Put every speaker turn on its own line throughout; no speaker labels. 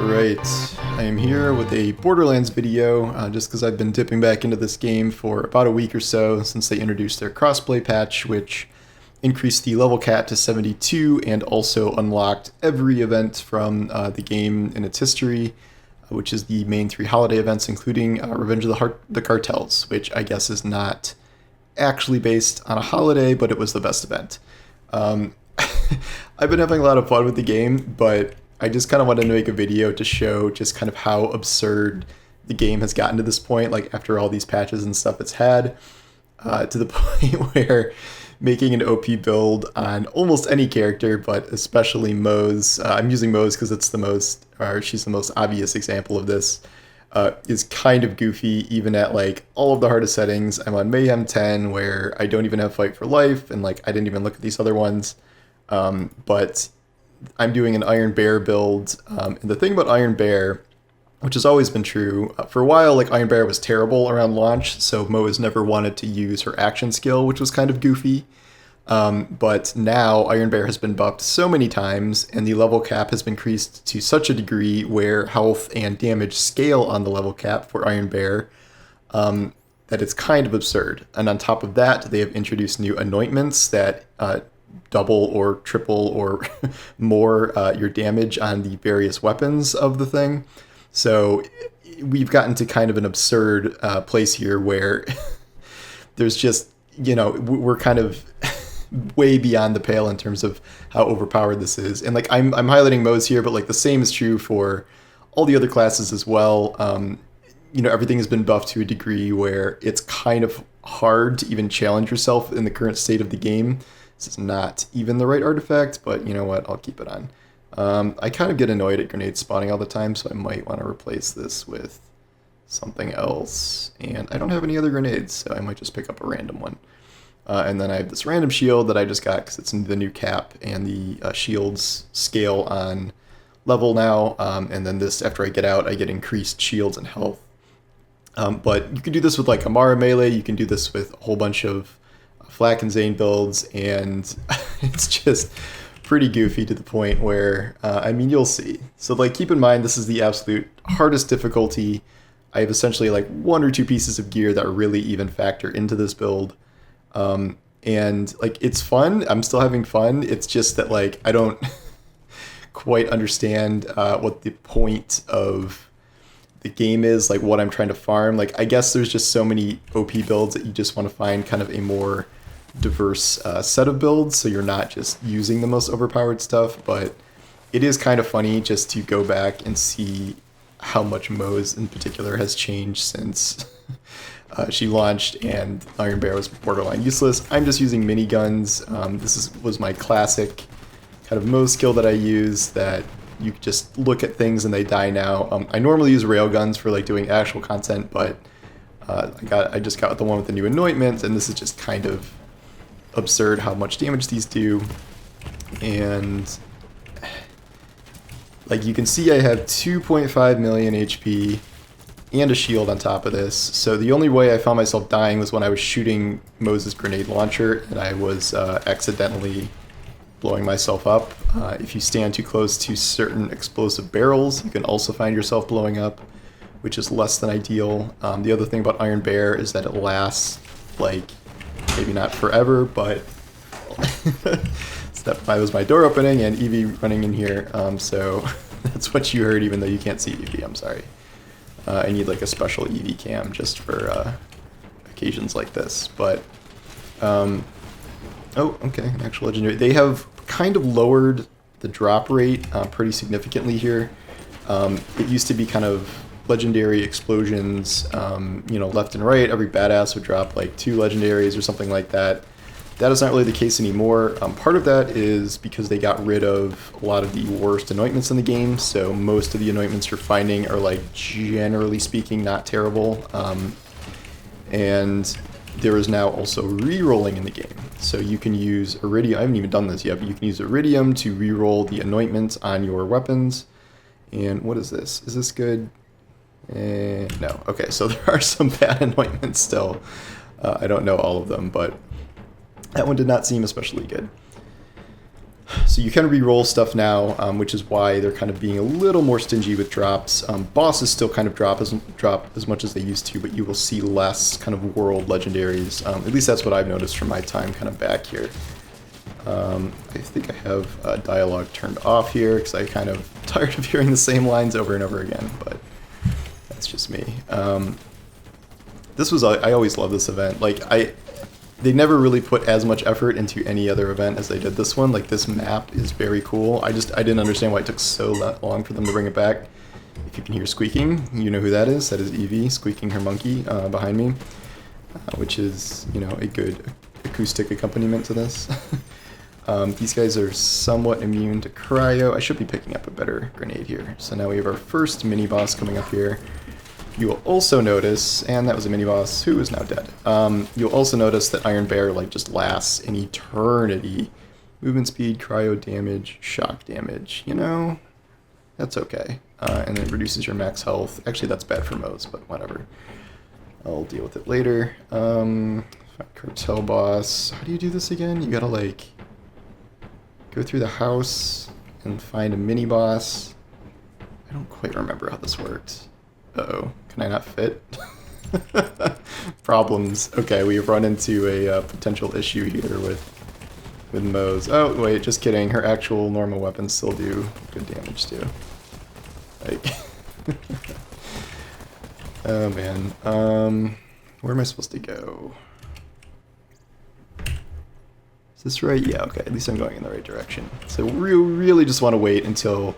Right, I am here with a Borderlands video, just because I've been dipping back into this game for about a week or so since they introduced their crossplay patch, which increased the level cap to 72 and also unlocked every event from the game in its history, which is the main 3 holiday events, including Revenge of the Cartels, which I guess is not actually based on a holiday, but it was the best event. I've been having a lot of fun with the game, but I just kind of wanted to make a video to show just kind of how absurd the game has gotten to this point, like after all these patches and stuff it's had, to the point where making an OP build on almost any character, but especially Moze, I'm using Moze because it's the most, or she's the most obvious example of this, is kind of goofy even at like all of the hardest settings. I'm on Mayhem 10 where I don't even have Fight for Life, and like I didn't even look at these other ones, but I'm doing an Iron Bear build, and the thing about Iron Bear, which has always been true, for a while, like Iron Bear was terrible around launch, so Moze never wanted to use her action skill, which was kind of goofy. But now Iron Bear has been buffed so many times, and the level cap has been increased to such a degree where health and damage scale on the level cap for Iron Bear, that it's kind of absurd. And on top of that, they have introduced new anointments that double or triple or more your damage on the various weapons of the thing. So we've gotten to kind of an absurd place here where there's just, we're kind of way beyond the pale in terms of how overpowered this is. And like I'm highlighting Moze here, but like the same is true for all the other classes as well. Everything has been buffed to a degree where it's kind of hard to even challenge yourself in the current state of the game. This is not even the right artifact, but you know what? I'll keep it on. I kind of get annoyed at grenades spawning all the time, so I might want to replace this with something else. And I don't have any other grenades, so I might just pick up a random one. And then I have this random shield that I just got because it's in the new cap, and the shields scale on level now. And then this, after I get out, I get increased shields and health. But you can do this with like Amara melee, you can do this with a whole bunch of Flak and Zane builds, and it's just pretty goofy to the point where, you'll see. So like, keep in mind, this is the absolute hardest difficulty. I have essentially like 1 or 2 pieces of gear that really even factor into this build. And like, it's fun. I'm still having fun. It's just that like, I don't quite understand what the point of the game is, like what I'm trying to farm. Like, I guess there's just so many OP builds that you just want to find kind of a more diverse set of builds, so you're not just using the most overpowered stuff. But it is kind of funny just to go back and see how much Moze in particular has changed since she launched and Iron Bear was borderline useless. I'm just using miniguns. Was my classic kind of Moze skill that I use, that you just look at things and they die now. I normally use railguns for like doing actual content, but I just got the one with the new anointment, and this is just kind of absurd how much damage these do. And like, you can see I have 2.5 million HP and a shield on top of this. So the only way I found myself dying was when I was shooting Moze's grenade launcher and I was accidentally blowing myself up. If you stand too close to certain explosive barrels, you can also find yourself blowing up, which is less than ideal. The other thing about Iron Bear is that it lasts, like, maybe not forever, but step 5 was my door opening and Evie running in here, so that's what you heard, even though you can't see Evie, I'm sorry. I need like a special Evie cam just for occasions like this, but oh, okay, an actual legendary. They have kind of lowered the drop rate pretty significantly here. It used to be kind of legendary explosions, left and right. Every badass would drop like 2 legendaries or something like that. That is not really the case anymore. Part of that is because they got rid of a lot of the worst anointments in the game, so most of the anointments you're finding are, like, generally speaking, not terrible. And there is now also re-rolling in the game. So you can use Iridium. I haven't even done this yet, but you can use Iridium to re-roll the anointments on your weapons. And what is this? Is this good? No. Okay, so there are some bad anointments still. I don't know all of them, but that one did not seem especially good. So you can re-roll stuff now, which is why they're kind of being a little more stingy with drops. Bosses still kind of drop as much as they used to, but you will see less kind of world legendaries. At least that's what I've noticed from my time kind of back here. I think I have dialogue turned off here because I kind of tired of hearing the same lines over and over again, but that's just me. This was I always love this event. Like they never really put as much effort into any other event as they did this one. Like, this map is very cool. I didn't understand why it took so long for them to bring it back. If you can hear squeaking, you know who that is. That is Evie squeaking her monkey behind me, which is, you know, a good acoustic accompaniment to this. These guys are somewhat immune to cryo. I should be picking up a better grenade here. So now we have our first mini-boss coming up here. You will also notice, and that was a mini-boss who is now dead. You'll also notice that Iron Bear like just lasts an eternity. Movement speed, cryo damage, shock damage, you know, that's okay. And then it reduces your max health. Actually, that's bad for Moze, but whatever. I'll deal with it later. Cartel boss. How do you do this again? You gotta like go through the house and find a mini-boss. I don't quite remember how this works. Uh-oh, can I not fit? Problems. Okay, we've run into a potential issue here with Moze. Oh, wait, just kidding. Her actual normal weapons still do good damage, too. Like, oh, man. Where am I supposed to go? Is this right? Yeah, okay, at least I'm going in the right direction. So we really just want to wait until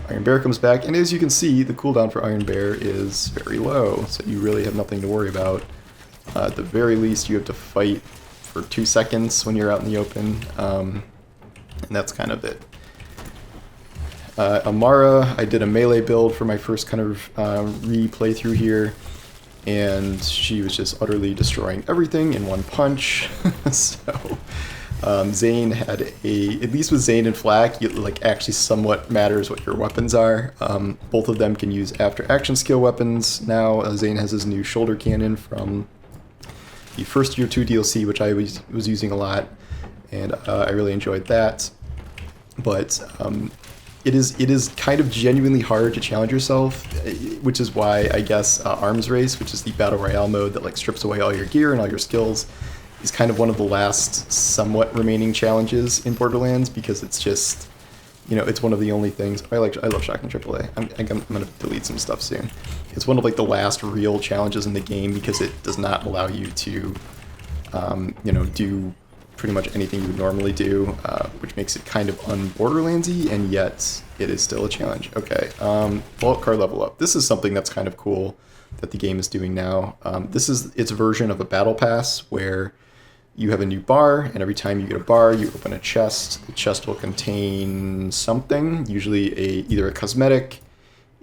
Iron Bear comes back, and as you can see, the cooldown for Iron Bear is very low, so you really have nothing to worry about. At the very least, you have to fight for 2 seconds when you're out in the open, and that's kind of it. Amara, I did a melee build for my first kind of re-playthrough here, and she was just utterly destroying everything in one punch. So Zane had at least with Zane and Flak, it like actually somewhat matters what your weapons are. Both of them can use after action skill weapons now. Zane has his new shoulder cannon from the first year 2 DLC, which I was using a lot, and I really enjoyed that. But it is kind of genuinely hard to challenge yourself, which is why I guess Arms Race, which is the battle royale mode that like strips away all your gear and all your skills, is kind of one of the last somewhat remaining challenges in Borderlands, because it's just, you know, it's one of the only things. I love Shotgun AAA. I'm gonna delete some stuff soon. It's one of like the last real challenges in the game because it does not allow you to, you know, do pretty much anything you would normally do, which makes it kind of un-Borderlandsy, and yet it is still a challenge. Okay, bullet car level up. This is something that's kind of cool that the game is doing now. This is its version of a battle pass where you have a new bar, and every time you get a bar, you open a chest. The chest will contain something, usually either a cosmetic,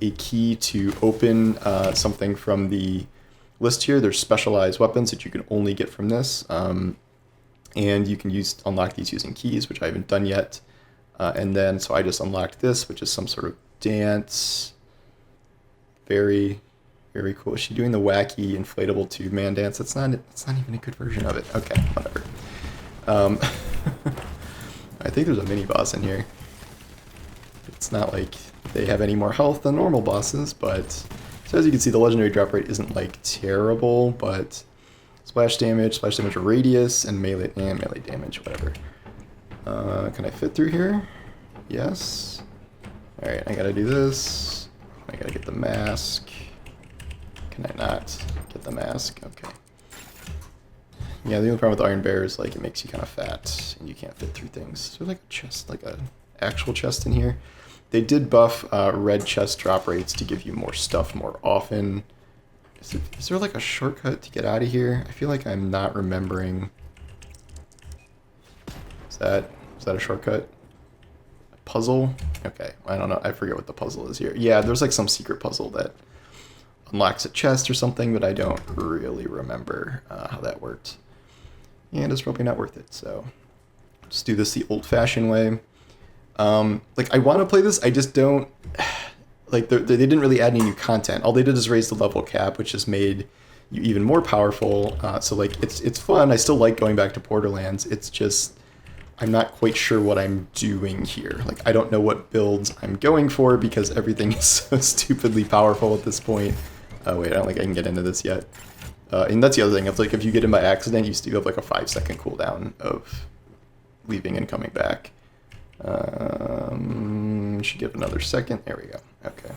a key to open something from the list here. There's specialized weapons that you can only get from this, and you can unlock these using keys, which I haven't done yet. And then, so I just unlocked this, which is some sort of dance. Very, very cool. Is she doing the wacky inflatable tube man dance? It's not even a good version of it. Okay, whatever. I think there's a mini boss in here. It's not like they have any more health than normal bosses, but so as you can see, the legendary drop rate isn't like terrible, but splash damage radius, and melee damage, whatever. Can I fit through here? Yes. All right, I gotta do this. I gotta get the mask. Can I not get the mask? Okay. Yeah, the only problem with Iron Bear is like it makes you kind of fat and you can't fit through things. Is there like a chest, like a actual chest in here? They did buff red chest drop rates to give you more stuff more often. Is there like a shortcut to get out of here? I feel like I'm not remembering. Is that a shortcut? A puzzle? Okay, I don't know. I forget what the puzzle is here. Yeah, there's like some secret puzzle that unlocks a chest or something, but I don't really remember how that worked. And it's probably not worth it, so just do this the old-fashioned way. Like, I want to play this, I just don't... Like, they didn't really add any new content. All they did is raise the level cap, which has made you even more powerful. So, like, it's fun. I still like going back to Borderlands. It's just... I'm not quite sure what I'm doing here. Like, I don't know what builds I'm going for because everything is so stupidly powerful at this point. Oh wait, I don't think I can get into this yet. And that's the other thing. It's like if you get in by accident, you still have like a 5-second cooldown of leaving and coming back. Should give another second. There we go. Okay.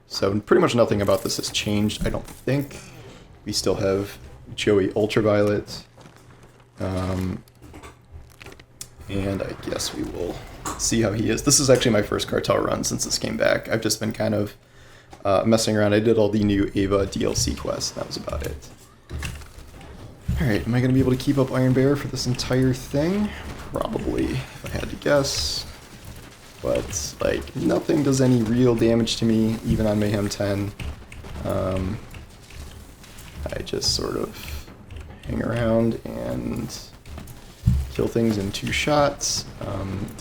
So pretty much nothing about this has changed, I don't think. We still have Joey Ultraviolet. And I guess we will see how he is. This is actually my first cartel run since this came back. I've just been kind of messing around. I did all the new Ava DLC quests. That was about it. Alright, am I going to be able to keep up Iron Bear for this entire thing? Probably, if I had to guess. But, like, nothing does any real damage to me, even on Mayhem 10. I just sort of hang around and kill things in 2 shots.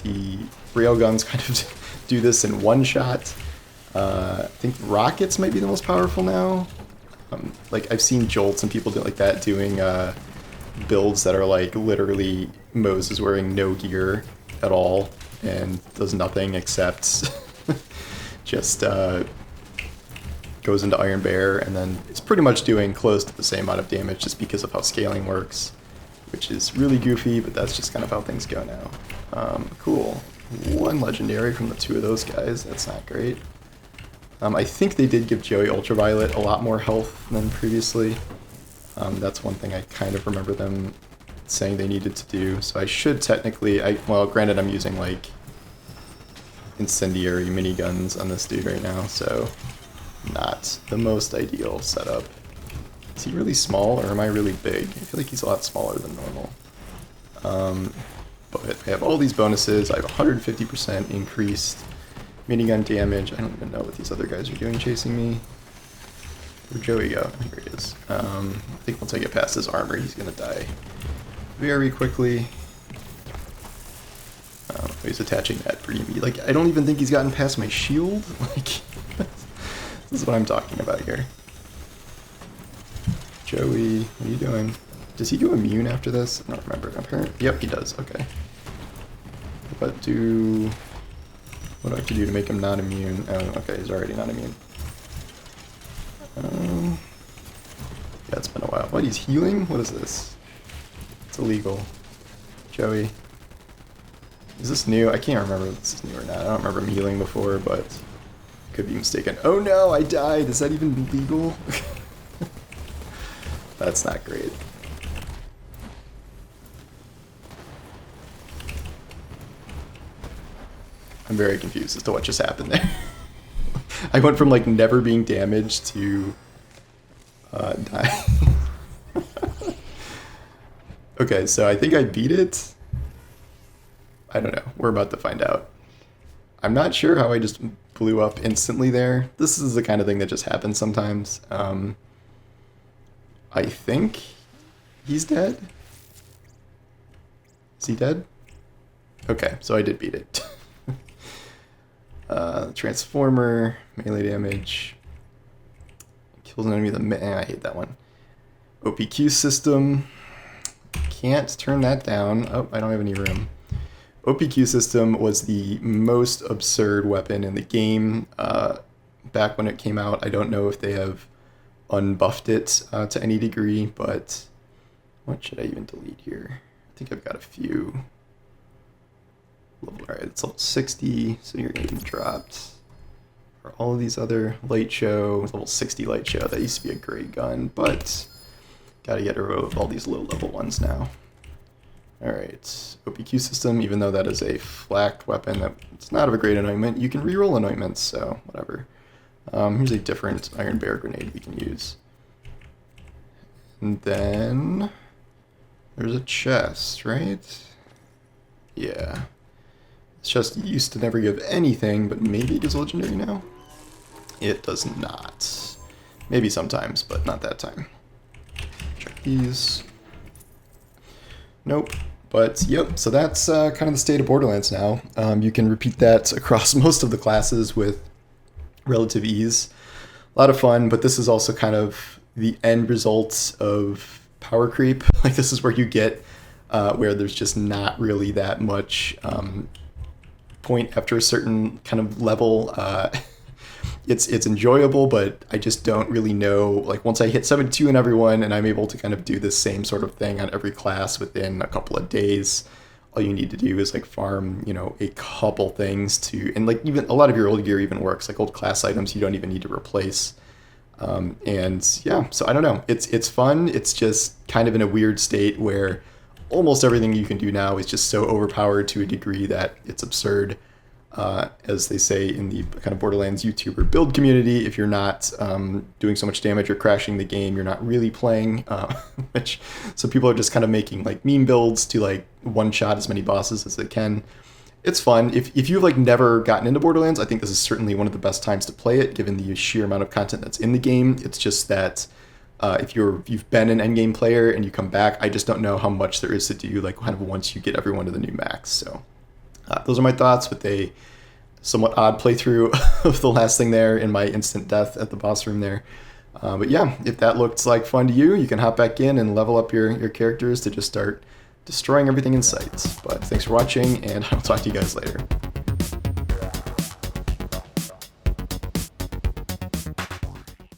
The railguns kind of do this in 1 shot. I think rockets might be the most powerful now. Like, I've seen jolts and people like that doing builds that are like literally Moze is wearing no gear at all and does nothing except just goes into Iron Bear, and then it's pretty much doing close to the same amount of damage just because of how scaling works, which is really goofy, but that's just kind of how things go now. Cool. 1 legendary from the 2 of those guys. That's not great. I think they did give Joey Ultraviolet a lot more health than previously. That's one thing I kind of remember them saying they needed to do. So I should technically, well, granted I'm using like incendiary miniguns on this dude right now, so not the most ideal setup. Is he really small or am I really big? I feel like he's a lot smaller than normal. But I have all these bonuses. I have 150% increased minigun damage. I don't even know what these other guys are doing chasing me. Where'd Joey go? Here he is. I think once I get past his armor, he's gonna die very quickly. He's attaching that Breamy. Like, I don't even think he's gotten past my shield. Like, this is what I'm talking about here. Joey, what are you doing? Does he go immune after this? I don't remember. Apparently, yep, he does. Okay. But what do I have to do to make him not immune? Oh, okay, he's already not immune. Yeah, it's been a while. What, he's healing? What is this? It's illegal. Joey. Is this new? I can't remember if this is new or not. I don't remember him healing before, but could be mistaken. Oh no, I died! Is that even legal? That's not great. I'm very confused as to what just happened there. I went from like never being damaged to die. Okay, so I think I beat it. I don't know. We're about to find out. I'm not sure how I just blew up instantly there. This is the kind of thing that just happens sometimes. I think he's dead. Is he dead? Okay, so I did beat it. Transformer, melee damage, kills an enemy with a I hate that one. OPQ system, can't turn that down. Oh, I don't have any room. OPQ system was the most absurd weapon in the game back when it came out. I don't know if they have unbuffed it to any degree, but what should I even delete here? I think I've got a few. Alright, it's level 60, so you're getting dropped. For all of these other light show, level 60 light show, that used to be a great gun, but gotta get rid of all these low level ones now. Alright, OPQ system, even though that is a flak weapon, it's not of a great anointment, you can reroll anointments, so whatever. Here's a different Iron Bear grenade we can use. And then there's a chest, right? Yeah. This chest used to never give anything, but maybe it gives legendary now? It does not. Maybe sometimes, but not that time. Check these. Nope. But yep, so that's kind of the state of Borderlands now. You can repeat that across most of the classes with relative ease. A lot of fun, but this is also kind of the end result of power creep. Like, this is where you get where there's just not really that much point after a certain kind of level. It's enjoyable, but I just don't really know, like once I hit 72 in everyone and I'm able to kind of do the same sort of thing on every class within a couple of days, all you need to do is like farm, a couple things and like even a lot of your old gear even works, like old class items you don't even need to replace. And yeah, so I don't know, it's fun. It's just kind of in a weird state where almost everything you can do now is just so overpowered to a degree that it's absurd. As they say in the kind of Borderlands YouTuber build community, if you're not doing so much damage or crashing the game, you're not really playing. So people are just kind of making like meme builds to like one-shot as many bosses as they can. It's fun. If you've like never gotten into Borderlands, I think this is certainly one of the best times to play it, given the sheer amount of content that's in the game. It's just that if you've been an endgame player and you come back, I just don't know how much there is to do, like kind of once you get everyone to the new max. So those are my thoughts with a somewhat odd playthrough of the last thing there in my instant death at the boss room there. But yeah, if that looks like fun to you, you can hop back in and level up your characters to just start destroying everything in sight. But thanks for watching, and I'll talk to you guys later.